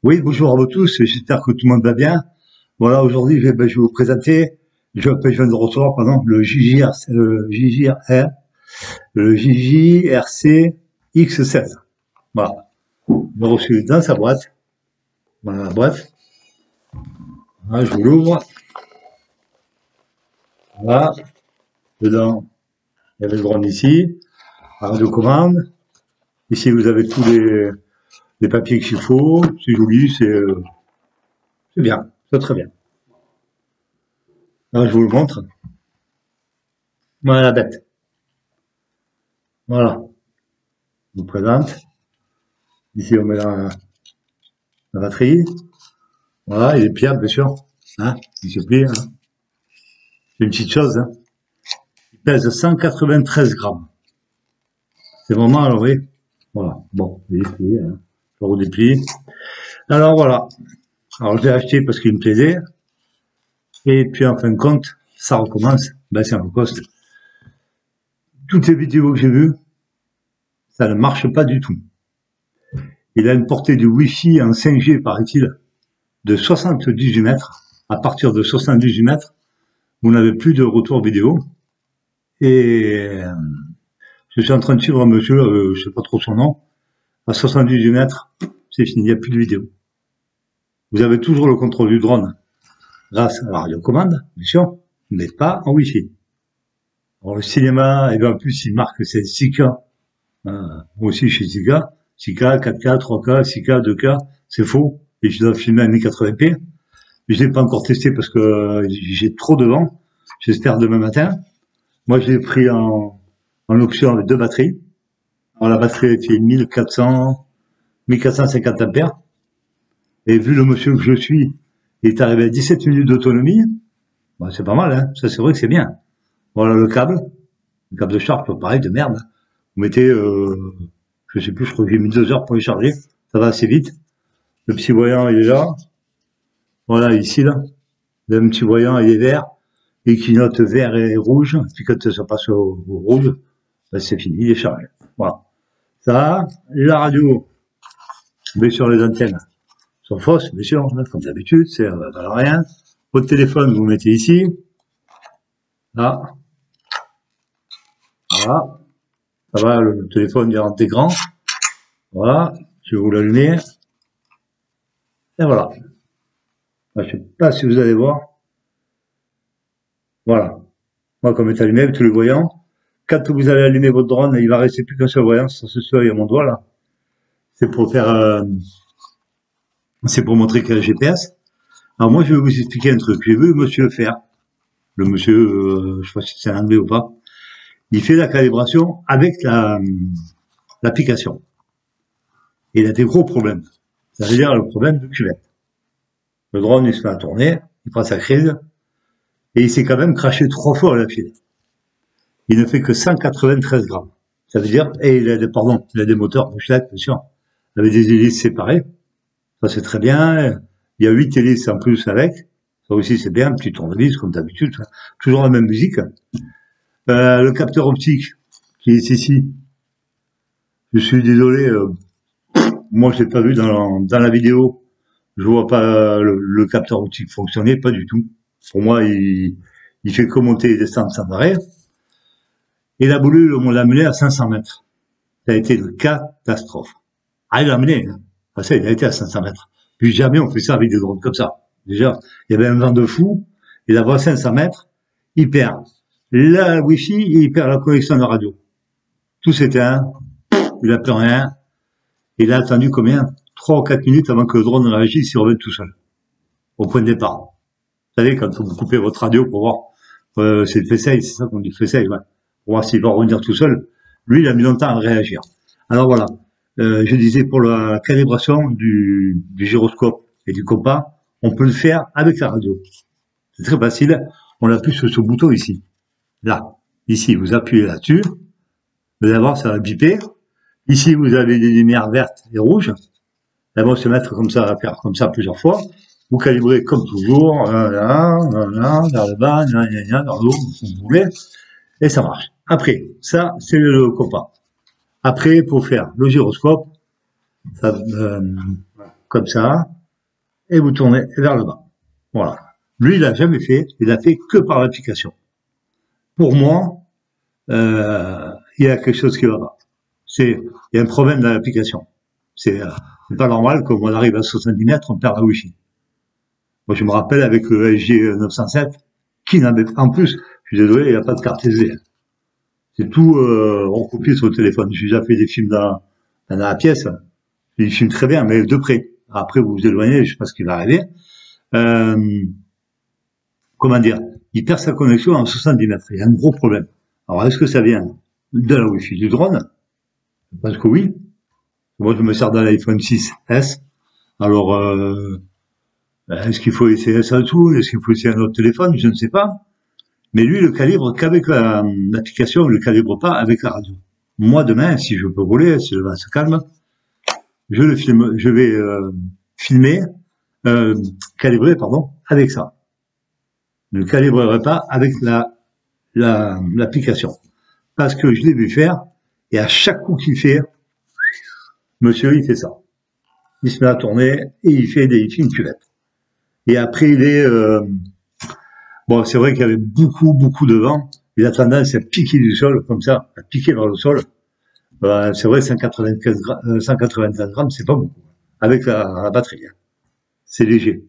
Oui, bonjour à vous tous, j'espère que tout le monde va bien. Voilà, aujourd'hui, je vais vous présenter, je viens de recevoir, pardon, le JJRC X16. Voilà, je l'ai reçu dans sa boîte. Voilà la boîte. Voilà, je vous l'ouvre. Voilà, dedans, il y avait le drone ici, la radiocommande. Ici, vous avez tous les papiers qu'il faut. C'est joli, c'est bien, c'est très bien. Là, je vous le montre. Voilà la bête. Voilà, je vous présente. Ici, on met la batterie. Voilà, il est pliable, bien sûr. Hein, il se plie. Hein. C'est une petite chose. Hein. Il pèse 193 grammes. C'est vraiment, alors oui. Voilà. Bon, il est plié. Hein. Je le redéplie. Alors voilà. Alors je l'ai acheté parce qu'il me plaisait. Et puis en fin de compte, ça recommence. Ben c'est un cost. Toutes les vidéos que j'ai vues, ça ne marche pas du tout. Il a une portée de Wi-Fi en 5G, paraît-il, de 78 mètres. À partir de 78 mètres, vous n'avez plus de retour vidéo. Et je suis en train de suivre un monsieur, je sais pas trop son nom, à 78 mètres, c'est fini, il n'y a plus de vidéo. Vous avez toujours le contrôle du drone grâce à la radiocommande, bien sûr, mais pas en Wi-Fi. Alors le cinéma, et bien en plus il marque c'est 6K, moi aussi chez 6K, 6K, 4K, 3K, 6K, 2K, c'est faux, et je dois filmer à 1080p. Je l'ai pas encore testé parce que j'ai trop de vent, j'espère demain matin. Moi je l'ai pris en option avec 2 batteries. Alors la batterie fait 1450 ampères. Et vu le monsieur que je suis, il est arrivé à 17 minutes d'autonomie. Bah, c'est pas mal, hein. Ça, c'est vrai que c'est bien. Voilà le câble de charge, pareil, de merde. Vous mettez, je sais plus, je crois que j'ai mis 2 heures pour les charger. Ça va assez vite. Le petit voyant, il est là. Voilà, ici, là. Le petit voyant, il est vert. Il clignote vert et rouge. Puis quand ça passe au rouge, ben, c'est fini, il est chargé. Voilà. Ça, la radio, mais sur les antennes, sont fausses, bien sûr, comme d'habitude, c'est rien. Votre téléphone, vous mettez ici. Là. Voilà. Ça va, le téléphone est intégrant. Voilà. Je vais vous l'allumer. Et voilà. Je sais pas si vous allez voir. Voilà. Moi, comme est allumé avec tous les voyants, quand vous allez allumer votre drone, il va rester plus qu'un seul voyant, c'est celui à mon doigt, là. C'est pour faire, c'est pour montrer qu'il y a le GPS. Alors moi, je vais vous expliquer un truc. J'ai vu monsieur faire. Le monsieur, je sais pas si c'est un anglais ou pas. Il fait la calibration avec l'application. Et il a des gros problèmes. Ça veut dire le problème de cuvette. Le drone, il se met à tourner, il prend sa crise, et il s'est quand même craché 3 fois à la file. Il ne fait que 193 grammes. Ça veut dire, et il a des moteurs Michelin, bien sûr, avec des hélices séparées. Ça, c'est très bien. Il y a 8 hélices en plus avec. Ça aussi, c'est bien. Petit tournevis, comme d'habitude. Toujours la même musique. Le capteur optique, qui est ici. Je suis désolé, moi, je l'ai pas vu dans la vidéo. Je vois pas le capteur optique fonctionner, pas du tout. Pour moi, il fait que monter et descendre sans arrêt. Et la boulule, on l'a mené à 500 mètres. Ça a été une catastrophe. Ah, il l'a mené, hein. Ah, ça, il a été à 500 mètres. Puis jamais on fait ça avec des drones comme ça. Déjà, il y avait un vent de fou. Il a à 500 mètres. Il perd la Wi-Fi et il perd la connexion de radio. Tout s'éteint. Il a plus rien. Il a attendu combien? 3 ou 4 minutes avant que le drone réagisse, il revienne tout seul. Au point de départ. Vous savez, quand vous coupez votre radio pour voir, c'est le faisceau, c'est ça qu'on dit, le faisceau, ouais. Pour voir s'il va revenir tout seul. Lui, il a mis longtemps à réagir. Alors voilà. Je disais pour la calibration du gyroscope et du compas, on peut le faire avec la radio. C'est très facile. On appuie sur ce bouton ici. Là. Ici, vous appuyez là-dessus. Vous allez voir, ça va biper. Ici, vous avez des lumières vertes et rouges. Elles vont se mettre comme ça, à faire comme ça plusieurs fois. Vous calibrez comme toujours, là, vers le bas, vers le haut, comme vous voulez. Et ça marche. Après, ça, c'est le compas. Après, pour faire le gyroscope, ça, comme ça, et vous tournez vers le bas. Voilà. Lui, il l'a jamais fait, il l'a fait que par l'application. Pour moi, il y a quelque chose qui va pas. Il y a un problème dans l'application. C'est pas normal qu'on arrive à 70 mètres, on perd la Wi-Fi. Moi, je me rappelle avec le LG 907, qui n'avait pas, en plus, je suis désolé, il n'y a pas de carte SD. C'est tout recopié sur le téléphone. J'ai déjà fait des films dans la pièce. Ils filment très bien, mais de près. Après, vous vous éloignez, je sais pas ce qui va arriver. Comment dire, il perd sa connexion en 70 mètres. Il y a un gros problème. Alors, est-ce que ça vient de la Wi-Fi du drone? Je pense que oui. Moi, je me sers d'un iPhone 6S. Alors, est-ce qu'il faut essayer ça tout? Est-ce qu'il faut essayer un autre téléphone? Je ne sais pas. Mais lui, il le calibre qu'avec l'application, il le calibre pas avec la radio. Moi, demain, si je peux rouler, si le vent se calme, je vais filmer, calibrer, pardon, avec ça. Je ne calibrerai pas avec l'application. Parce que je l'ai vu faire, et à chaque coup qu'il fait, monsieur, il fait ça. Il se met à tourner, et il fait une cuvette. Et après, il est, bon, c'est vrai qu'il y avait beaucoup de vent. Il a tendance à piquer du sol, comme ça, à piquer vers le sol. C'est vrai, 195 grammes, c'est pas beaucoup. Avec la batterie. C'est léger.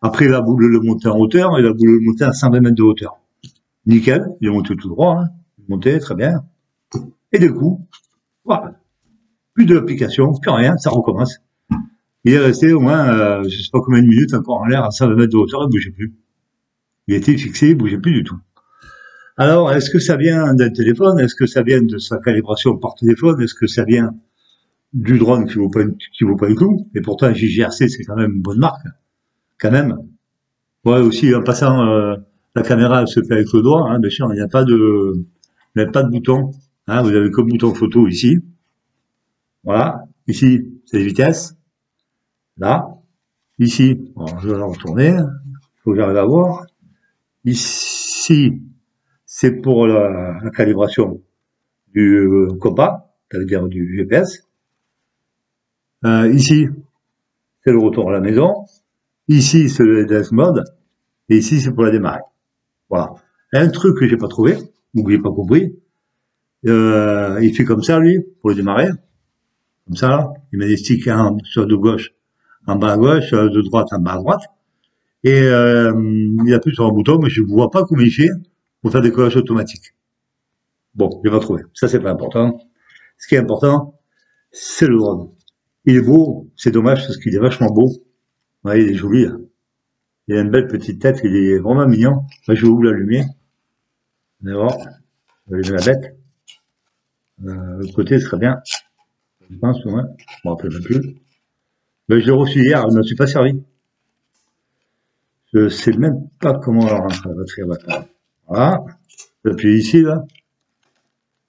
Après, il a voulu le monter en hauteur, il a voulu le monter à 120 mètres de hauteur. Nickel, il est monté tout droit, hein. Il est monté, très bien. Et du coup, voilà. Plus d'application, plus rien, ça recommence. Il est resté au moins, je sais pas combien de minutes encore en l'air à 120 mètres de hauteur, il bougeait plus. Il était fixé, il bougeait plus du tout. Alors, est-ce que ça vient d'un téléphone? Est-ce que ça vient de sa calibration par téléphone? Est-ce que ça vient du drone qui vaut pas une clou? Et pourtant, JGRC, c'est quand même une bonne marque. Quand même. Ouais, aussi, en passant, la caméra, elle se fait avec le doigt, hein, bien sûr, il n'y a pas de bouton, hein, vous avez que le bouton photo ici. Voilà. Ici, c'est les vitesses. Là. Ici, bon, je vais la retourner. Faut que j'arrive à voir. Ici, c'est pour la calibration du compas, c'est-à-dire du GPS. Ici, c'est le retour à la maison. Ici, c'est le headless mode. Et ici, c'est pour la démarrer. Voilà. Un truc que j'ai pas trouvé, ou que j'ai pas compris, il fait comme ça, lui, pour le démarrer. Comme ça, là. Il met des sticks sur de gauche, en bas à gauche, de droite, en bas à droite. Et il appuie sur un bouton, mais je ne vois pas comment il fait pour faire des collages automatiques. Bon, je vais pas trouver. Ça, c'est pas important. Ce qui est important, c'est le drone. Il est beau, c'est dommage parce qu'il est vachement beau. Ouais, il est joli. Là. Il a une belle petite tête, il est vraiment mignon. Moi, je vais vous l'allumer. D'accord. Je vais allumer la bête. Le côté serait bien. Je pense, ouais. Je me rappelle même plus. Mais je l'ai reçu hier, je ne me suis pas servi. Je sais même pas comment la rentrer la batterie. Voilà. J'appuie ici, là.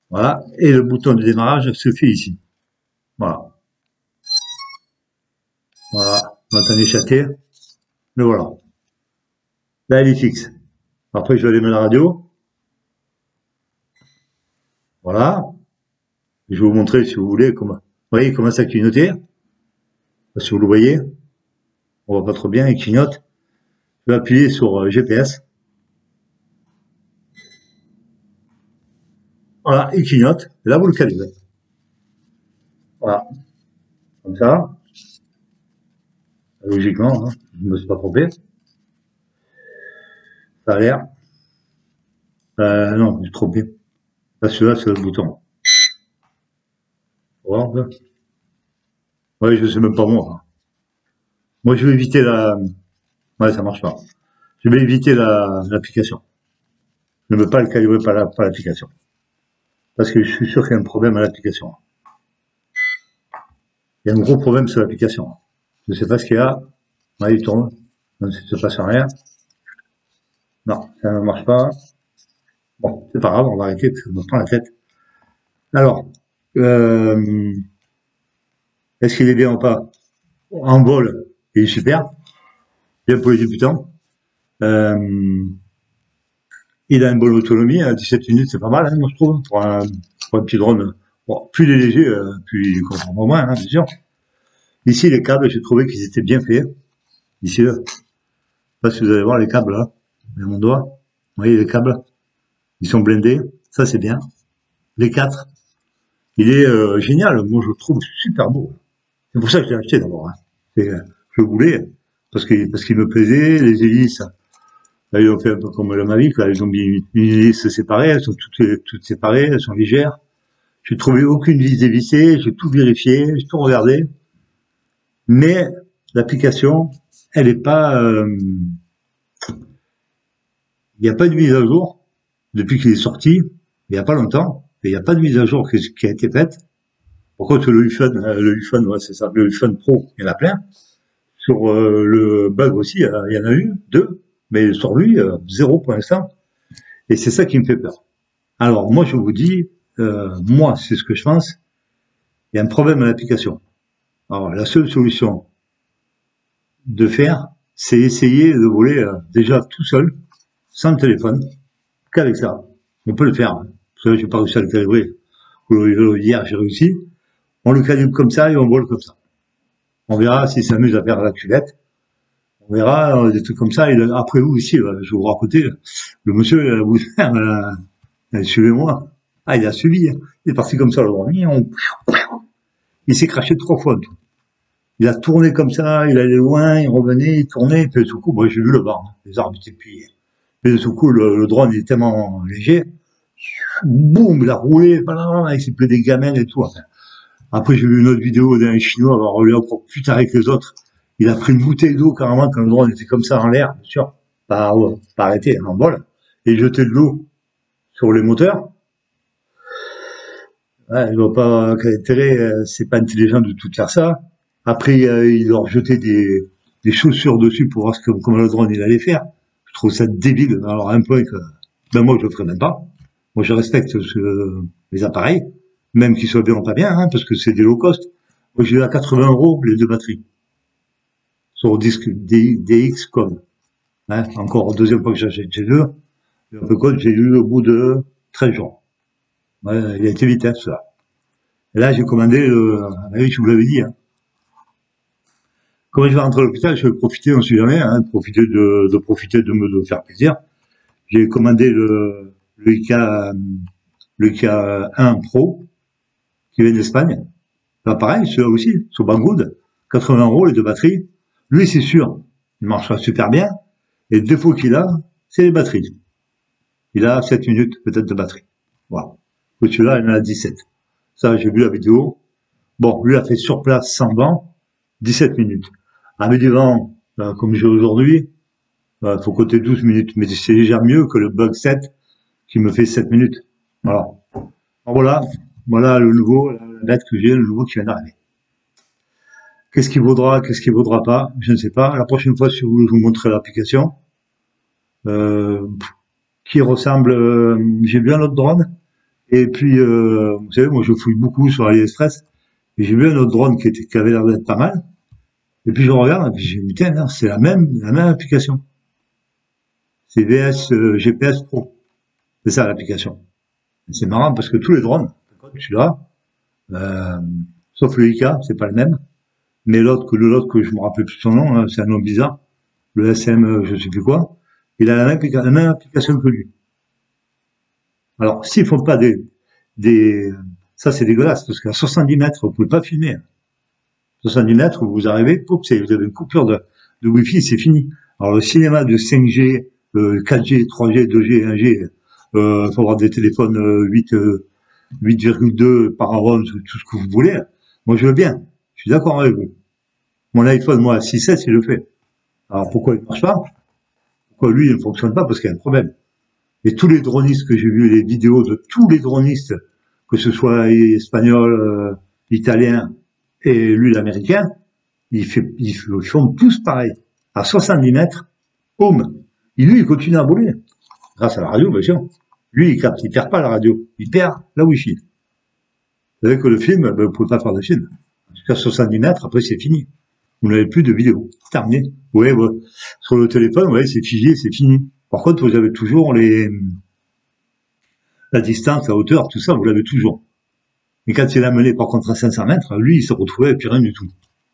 Voilà. Et le bouton de démarrage se fait ici. Voilà. Voilà. On va t'en échapper. Le voilà. Là, il est fixe. Après, je vais allumer la radio. Voilà. Je vais vous montrer, si vous voulez, comment. Vous voyez, il commence à clignoter. Si vous le voyez. On voit pas trop bien, il clignote. Je vais appuyer sur GPS. Voilà, il clignote. Et là, vous le calibrez. Voilà. Comme ça. Logiquement, hein. Je ne me suis pas trompé. Ça a l'air. Non, je me suis trompé. Là, celui-là, c'est le bouton. Voilà. Ouais, je sais même pas moi. Moi, je vais éviter la... Ouais, ça marche pas. Je vais éviter l'application. Je ne veux pas le calibrer par l'application. Parce que je suis sûr qu'il y a un problème à l'application. Il y a un gros problème sur l'application. Je ne sais pas ce qu'il y a. Ouais, il tourne. Ça ne se passe rien. Non, ça ne marche pas. Bon, c'est pas grave, on va arrêter parce que ça me prend la tête. Alors, est-ce qu'il est bien ou pas? En vol, il est super. Bien pour les débutants. Il a une bonne autonomie, à 17 minutes, c'est pas mal, hein, moi je trouve, pour un petit drone. Bon, plus il est léger, plus il comprend moins, hein, bien sûr. Ici, les câbles, j'ai trouvé qu'ils étaient bien faits. Ici, là. Je sais pas si vous allez voir les câbles, là. Avec mon doigt. Vous voyez les câbles? Ils sont blindés. Ça, c'est bien. Les 4. Il est génial. Moi, je le trouve super beau. C'est pour ça que je l'ai acheté d'abord. Hein. Je voulais parce qu'il me plaisait. Les hélices, là, ils ont fait un peu comme le Mavic. Là, ils ont mis une hélice séparée. Elles sont toutes séparées. Elles sont légères. J'ai trouvé aucune vis dévissée. J'ai tout vérifié. J'ai tout regardé. Mais l'application, elle est pas. Il n'y a pas de mise à jour depuis qu'il est sorti. Il n'y a pas longtemps. Il n'y a pas de mise à jour qui a été faite. Par contre, le iPhone, ouais, c'est ça, le iPhone Pro, il y en a plein. Sur le bug aussi, il y en a eu, 2, mais sur lui, 0 pour l'instant. Et c'est ça qui me fait peur. Alors, moi, je vous dis, moi, c'est ce que je pense, il y a un problème à l'application. Alors, la seule solution de faire, c'est essayer de voler déjà tout seul, sans le téléphone, qu'avec ça. On peut le faire. Hein. Vous savez, je n'ai pas réussi à le calibrer. Hier, j'ai réussi. On le calibre comme ça et on vole comme ça. On verra s'il s'amuse à faire la cuvette. On verra des trucs comme ça. Après vous ici, je vais vous raconter. Le monsieur, il a voulu faire, suivez-moi. Ah, il a suivi. Hein. Il est parti comme ça. Il s'est craché 3 fois. Tout. Il a tourné comme ça. Il allait loin. Il revenait. Il tournait. Et puis tout coup, moi, j'ai vu le bas. Hein, les arbres étaient pliés. Et tout coup, le drone est tellement léger. Boum, il a roulé. Il s'est pris des gamelles et tout. Enfin, après, j'ai vu une autre vidéo d'un Chinois, avoir roulé encore plus tard que les autres. Il a pris une bouteille d'eau carrément quand le drone était comme ça en l'air, bien sûr, pas arrêté, en vol, et jeter de l'eau sur les moteurs. Ouais, je vois pas quel intérêt, c'est pas intelligent de tout faire ça. Après, il leur jetait des chaussures dessus pour voir comment le drone il allait faire. Je trouve ça débile. Alors, un point que, ben moi, je le ferais même pas. Moi, je respecte les appareils, même qu'ils soient bien ou pas bien, hein, parce que c'est des low cost. Moi, j'ai eu à 80 € les 2 batteries. Sur disque DXCOM. Hein, encore deuxième fois que j'achète chez eux. Et un peu quoi, j'ai eu au bout de 13 jours. Ouais, il a été vite, hein, ça. Et là, j'ai commandé oui, je vous l'avais dit, hein. Quand je vais rentrer à l'hôpital, je vais profiter, on sait jamais, hein, profiter de me faire plaisir. J'ai commandé le IK1 Pro, qui vient d'Espagne. Là, pareil, celui-là aussi, sur Banggood, 80 € les 2 batteries. Lui, c'est sûr, il marchera super bien. Et le défaut qu'il a, c'est les batteries. Il a 7 minutes, peut-être, de batterie. Voilà. Et celui-là, il en a 17. Ça, j'ai vu la vidéo. Bon, lui a fait sur place, sans vent, 17 minutes. Avec du vent, comme j'ai aujourd'hui, faut compter 12 minutes. Mais c'est déjà mieux que le Bug 7, qui me fait 7 minutes. Voilà. Alors voilà le nouveau, la date que j'ai, le nouveau qui vient d'arriver. Qu'est-ce qui vaudra pas, je ne sais pas. La prochaine fois, si vous voulez, je vous montrerai l'application. Qui ressemble, j'ai vu un autre drone. Et puis, vous savez, moi, je fouille beaucoup sur AliExpress. Et j'ai vu un autre drone qui avait l'air d'être pas mal. Et puis, je regarde, et puis j'ai dit, tiens, c'est la même application. C'est GPS Pro. C'est ça, l'application. C'est marrant parce que tous les drones, celui-là, sauf le IK, c'est pas le même. Mais l'autre que je me rappelle plus son nom, hein, c'est un nom bizarre. Le SM, je sais plus quoi. Il a la même application que lui. Alors, s'ils font pas ça c'est dégueulasse, parce qu'à 70 mètres, vous pouvez pas filmer. 70 mètres, vous arrivez, vous avez une coupure de Wi-Fi, c'est fini. Alors, le cinéma de 5G, 4G, 3G, 2G, 1G, faut avoir des téléphones 8,2 par ronde, tout ce que vous voulez. Moi, je veux bien. Je suis d'accord avec vous. Mon iPhone, moi, 6S, il le fait. Alors, pourquoi il ne marche pas? Pourquoi lui, il ne fonctionne pas? Parce qu'il y a un problème. Et tous les dronistes que j'ai vus, les vidéos de tous les dronistes, que ce soit espagnol, italien et lui l'américain, ils font tous pareil. À 70 mètres, boum. Et lui, il continue à voler. Grâce à la radio, bien sûr. Lui, il perd pas la radio. Il perd la Wi-Fi. Vous savez que le film, ben, vous pouvez pas faire de film. Jusqu'à 70 mètres, après, c'est fini. Vous n'avez plus de vidéo. C'est terminé. Ouais. Sur le téléphone, ouais, c'est figé, c'est fini. Par contre, vous avez toujours la distance, la hauteur, tout ça, vous l'avez toujours. Et quand il a mené, par contre, à 500 mètres, lui, il se retrouvait, plus rien du tout.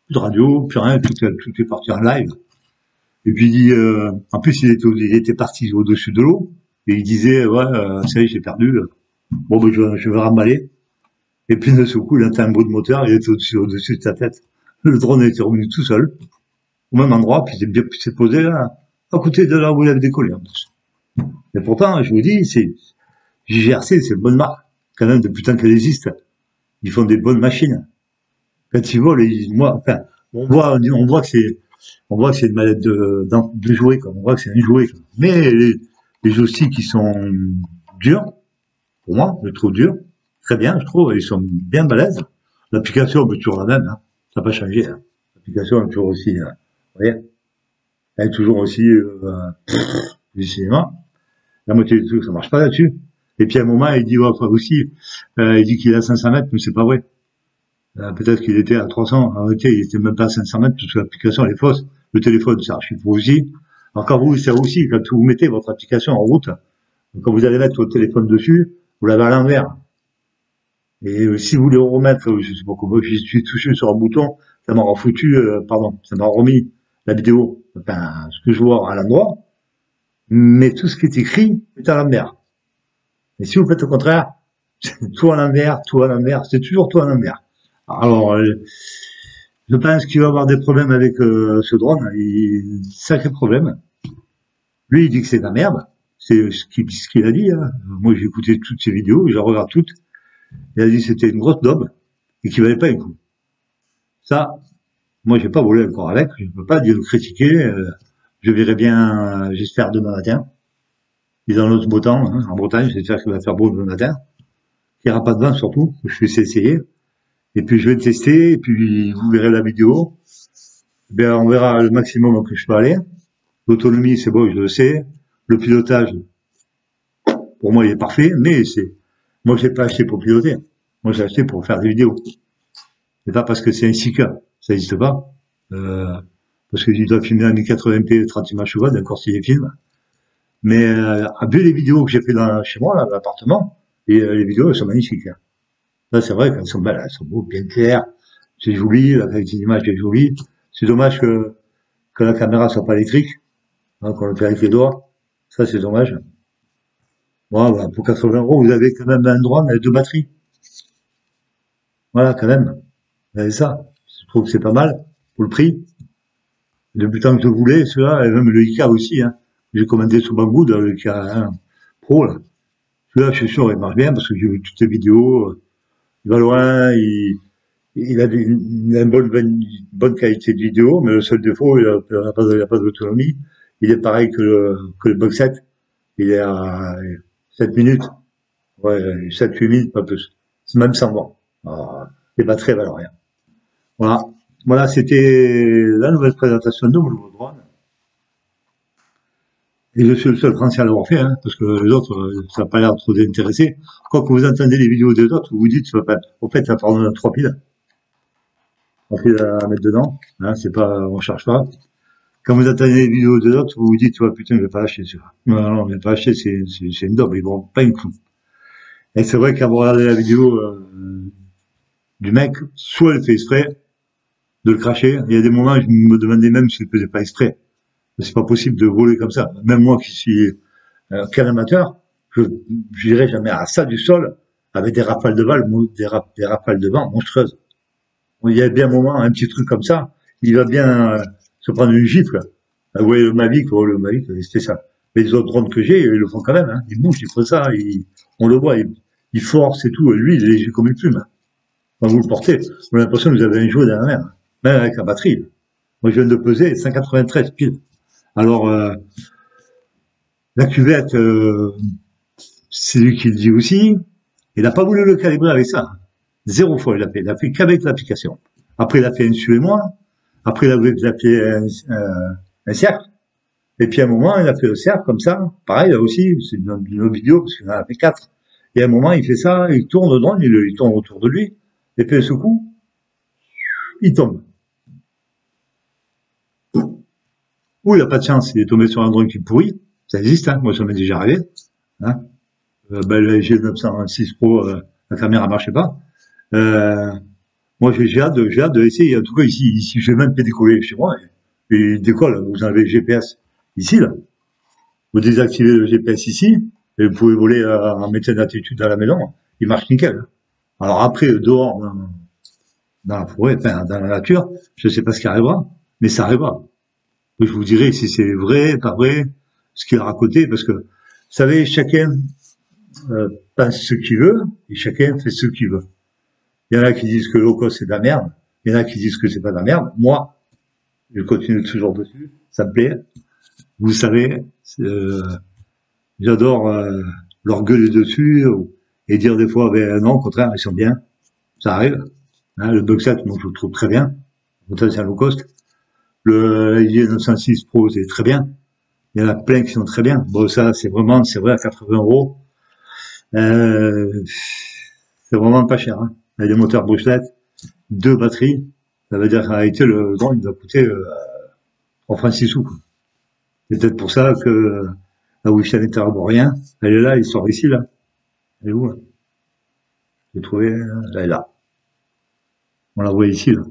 Plus de radio, plus rien, tout est parti en live. Et puis, il dit, en plus, il était parti au-dessus de l'eau. Et il disait, ouais, ça y est, j'ai perdu. Bon, ben, je vais remballer. Et puis, de ce coup, il entend un bruit de moteur, il était au-dessus de sa tête. Le drone était revenu tout seul, au même endroit, puis il s'est posé là, à côté de là où il avait décollé, en plus. Et pourtant, je vous dis, c'est, JGRC, c'est une bonne marque. Quand même, depuis tant qu'elle existe. Ils font des bonnes machines. Quand ils volent, enfin, on voit que c'est une mallette de jouet, quoi. On voit que c'est un jouet, quoi. Mais les joysticks, qui sont durs, pour moi, je les trouve durs. Très bien, je trouve, ils sont bien balèzes. L'application, est toujours la même, hein. Ça n'a pas changé, hein. L'application est toujours aussi, vous voyez, elle est toujours aussi, du cinéma. La moitié des trucs, ça marche pas là-dessus. Et puis à un moment, il dit, ouais, enfin aussi, il dit qu'il est à 500 mètres, mais c'est pas vrai. Peut-être qu'il était à 300. En réalité, il était même pas à 500 mètres, parce que l'application, elle est fausse. Le téléphone, ça archive aussi. Alors quand vous, ça aussi, quand vous mettez votre application en route, quand vous allez mettre votre téléphone dessus, vous l'avez à l'envers. Et si vous voulez remettre, je sais pas comment, je suis touché sur un bouton, ça m'a refoutu, ça m'a remis la vidéo, enfin, ce que je vois à l'endroit, mais tout ce qui est écrit est à l'envers. Et si vous faites le contraire, tout à l'envers, c'est toujours tout à l'envers. Alors, je pense qu'il va avoir des problèmes avec ce drone, sacré problème. Lui, il dit que c'est de la merde, c'est ce qu'il a dit, hein. Moi, j'ai écouté toutes ses vidéos, je les regarde toutes. Il a dit que c'était une grosse daube et qu'il valait pas un coup. Ça, moi, j'ai pas volé encore avec, je ne peux pas dire le critiquer. Je verrai bien, j'espère demain matin. Il est dans l'autre beau temps, hein, en Bretagne, j'espère qu'il va faire beau demain matin. Qu'il n'y aura pas de vent surtout, je vais essayer. Et puis je vais tester, et puis vous verrez la vidéo. Ben, on verra le maximum que je peux aller. L'autonomie, c'est bon, je le sais. Le pilotage, pour moi, il est parfait, mais moi, je l'ai pas acheté pour piloter. Moi, j'ai acheté pour faire des vidéos. C'est pas parce que c'est un 6K, ça n'existe pas. Parce que je dois filmer à 1080p 30 images secondes, encore si les films. Mais, vu les vidéos que j'ai fait chez moi, là, dans l'appartement, et les vidéos, elles sont magnifiques, hein. Là, c'est vrai qu'elles sont belles, elles sont beaux, bien claires. C'est joli, la qualité d'image est jolie. C'est dommage que la caméra soit pas électrique, hein, qu'on le fait avec les doigts. Ça, c'est dommage. Bon, voilà, pour 80 euros, vous avez quand même un drone avec 2 batteries. Voilà, quand même. Vous avez ça. Je trouve que c'est pas mal pour le prix. Depuis le temps que je voulais, celui-là, et même le IK aussi, hein. J'ai commandé sur Banggood, le IK 1 Pro, là. Celui-là, je suis sûr, il marche bien parce que j'ai vu toutes les vidéos. Il va loin, il a une bonne qualité de vidéo, mais le seul défaut, il a pas d'autonomie. Il est pareil que le Box 7. Il est à 7 minutes. Ouais, 7-8 minutes, pas plus. C'est même sans vent. Les batteries valent rien. Voilà. Voilà, c'était la nouvelle présentation de mon nouveau drone. Et je suis le seul Français à l'avoir fait, hein, parce que les autres, ça n'a pas l'air trop d'intéressés. Quand vous entendez les vidéos des autres, vous vous dites, au fait, ça prend 3 piles. 3 piles à mettre dedans. Hein, c'est pas, on cherche pas. Quand vous entendez les vidéos des autres, vous vous dites, ouais, putain, je vais pas l'acheter, celui-là. Non, je vais pas l'acheter, c'est une daube, ils vont pas une coup. Et c'est vrai qu'à regarder la vidéo, du mec, soit il fait exprès de le cracher. Il y a des moments, je me demandais même s'il faisait pas exprès. C'est pas possible de voler comme ça. Même moi qui suis qu'un amateur, je n'irai jamais à ça du sol avec des rafales de balles, des rafales de vent monstrueuses. Il y a bien un moment, un petit truc comme ça, il va bien se prendre une gifle. Vous voyez le Mavic, c'était ça. Mais les autres drones que j'ai, ils le font quand même. Hein. Ils bougent, ils font ça, on le voit, ils forcent et tout. Et lui, il est léger comme une plume. Quand vous le portez, vous avez l'impression que vous avez un jouet dans la main, même avec la batterie. Moi, je viens de peser 193 piles. Alors, la cuvette, c'est lui qui le dit aussi. Il n'a pas voulu le calibrer avec ça. 0 fois, il l'a fait. Il l'a fait qu'avec l'application. Après, il a fait un suivez-moi. Après, il a fait un cercle. Et puis, à un moment, il a fait le cercle comme ça. Pareil, là aussi, c'est une autre vidéo, parce qu'il en a fait 4. Et à un moment, il fait ça, il tourne le drone, il tourne autour de lui. Et puis, ce coup, il tombe. Ou il n'a pas de chance, il est tombé sur un drone qui est pourri. Ça existe, hein. Moi, ça m'est déjà arrivé. Hein. Le G906 Pro, la caméra marchait pas. Moi, j'ai hâte de essayer. En tout cas, ici, je vais même pas décoller chez moi. il décolle, vous enlevez le GPS ici, là. Vous désactivez le GPS ici, et vous pouvez voler en mettant d'attitude à la maison. Il marche nickel. Alors après, dehors, dans la forêt, enfin, dans la nature, je sais pas ce qui arrivera, mais ça arrivera. Je vous dirai si c'est vrai, pas vrai, ce qu'il a raconté, parce que, vous savez, chacun pense ce qu'il veut, et chacun fait ce qu'il veut. Il y en a qui disent que l'eau c'est de la merde, il y en a qui disent que c'est pas de la merde. Moi, je continue toujours dessus, ça me plaît. Vous savez, j'adore leur gueuler dessus et dire des fois, ben non, au contraire, ils sont bien. Ça arrive. Hein, le Bug 7, moi, je le trouve très bien. Pourtant, c'est un low cost. Le IG 906 Pro, c'est très bien. Il y en a plein qui sont très bien. Bon, ça, c'est vrai, à 80 €. C'est vraiment pas cher. Hein. Avec des moteurs Bruchlet, 2 batteries. Ça veut dire qu'en réalité, le drone, il doit coûter 3 francs 6 sous. C'est peut-être pour ça que la Wi-Fi interarborien, elle est là, il sort ici, là. Elle est où, là? J'ai trouvé, elle est là. On la voit ici, là.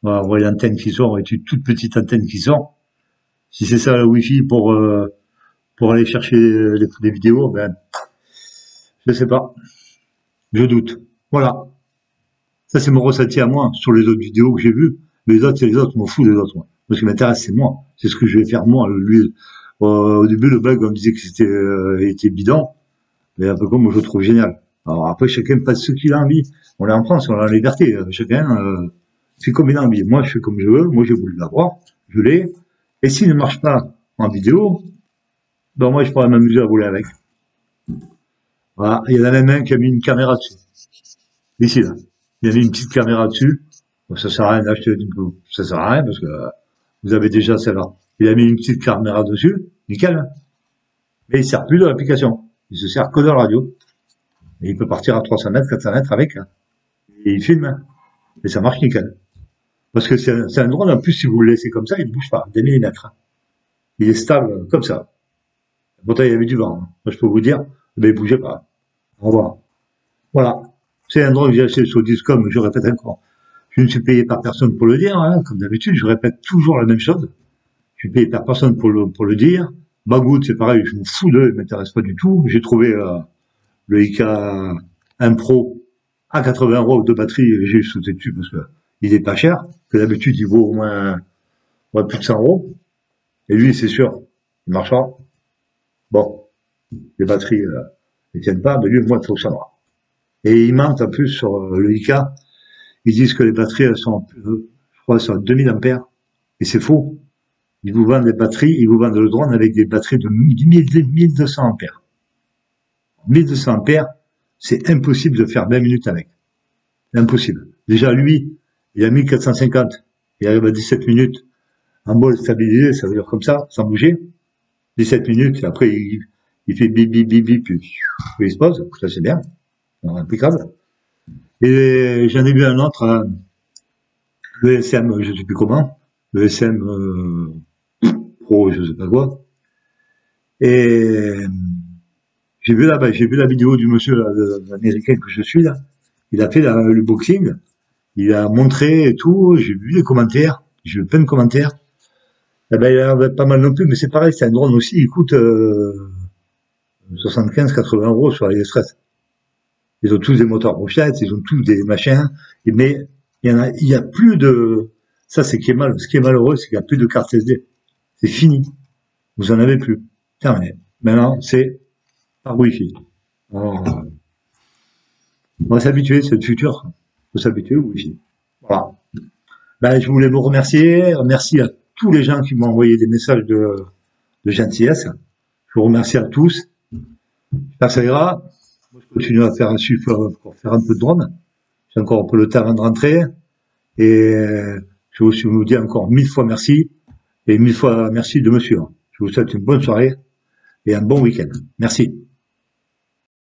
On voit l'antenne qui sort, et une toute petite antenne qui sort. Si c'est ça la Wi-Fi pour aller chercher les vidéos, ben, je sais pas. Je doute. Voilà. Ça, c'est mon ressenti à moi, sur les autres vidéos que j'ai vues. Les autres, c'est les autres, je m'en fous des autres, moi. Ce qui m'intéresse, c'est moi. C'est ce que je vais faire, moi. Lui, au début, le bug, on me disait que était bidon. Mais un peu comme moi, je le trouve génial. Alors après, chacun passe ce qu'il a envie. On est en France, on a la liberté. Chacun fait comme il a envie. Moi, je fais comme je veux. Moi, j'ai voulu l'avoir. Je l'ai. Et s'il ne marche pas en vidéo, ben moi, je pourrais m'amuser à voler avec. Voilà. Il y en a même un qui a mis une caméra dessus. Ici, là. Il a mis une petite caméra dessus. Bon, ça sert à rien d'acheter ça sert à rien parce que vous avez déjà celle-là. Il a mis une petite caméra dessus. Nickel. Hein. Mais il sert plus de l'application. Il se sert que de la radio. Et il peut partir à 300 mètres, 400 mètres avec. Hein. Et il filme. Hein. Et ça marche nickel. Parce que c'est un drone, en plus, si vous le laissez comme ça, il ne bouge pas, des millimètres. Hein. Il est stable, comme ça. Pourtant, il y avait du vent. Hein. Moi, je peux vous dire, ben, il bougeait pas. Au revoir. Voilà. C'est un drone que j'ai acheté sur Discom, je répète encore. Je ne suis payé par personne pour le dire, hein. Comme d'habitude, je répète toujours la même chose. Je suis payé par personne pour le dire. Bagout, c'est pareil, je m'en fous d'eux, ils m'intéressent pas du tout. J'ai trouvé le IK 1 Pro à 80 € de batterie, j'ai sauté dessus parce que il est pas cher, que d'habitude il vaut au moins plus de 100 €. Et lui, c'est sûr, il marchera. Bon, les batteries ne tiennent pas, mais lui, moi, il fonctionnera. Et ils mentent en plus sur le IK, ils disent que les batteries, elles sont, je crois, sont à 2000 ampères, et c'est faux. Ils vous vendent des batteries, ils vous vendent le drone avec des batteries de 1200 ampères. 1200 ampères, c'est impossible de faire 20 minutes avec. Impossible. Déjà, lui, il a 1450. Il arrive à 17 minutes en mode stabilisé, ça veut dire comme ça, sans bouger. 17 minutes, et après, il fait bip, bip, bip, bip, puis il se pose. Ça, c'est bien. Impeccable. Et j'en ai vu un autre, le SM, je sais plus comment. Le SM Pro, je sais pas quoi. Et j'ai vu la vidéo du monsieur là, américain que je suis là. Il a fait le boxing, il a montré et tout. J'ai vu les commentaires, j'ai vu plein de commentaires. Eh ben, il a pas mal non plus, mais c'est pareil, c'est un drone aussi. Il coûte 75-80 € sur AliExpress. Ils ont tous des moteurs brochettes, ils ont tous des machins. Mais il y a plus de. Ça, c'est qui est mal. Ce qui est malheureux, c'est qu'il n'y a plus de carte SD. C'est fini. Vous en avez plus. Terminé. Maintenant, c'est par Wi-Fi. Alors, on va s'habituer, c'est le futur. Il faut s'habituer au Wi-Fi. Voilà. Ben, je voulais vous remercier. Merci à tous les gens qui m'ont envoyé des messages de gentillesse. Je vous remercie à tous. J'espère que ça ira. Moi, je continue à faire un chiffre pour faire un peu de drone. J'ai encore un peu le temps avant de rentrer. Et je vous dis encore 1000 fois merci. Et 1000 fois merci de me suivre. Je vous souhaite une bonne soirée et un bon week-end. Merci.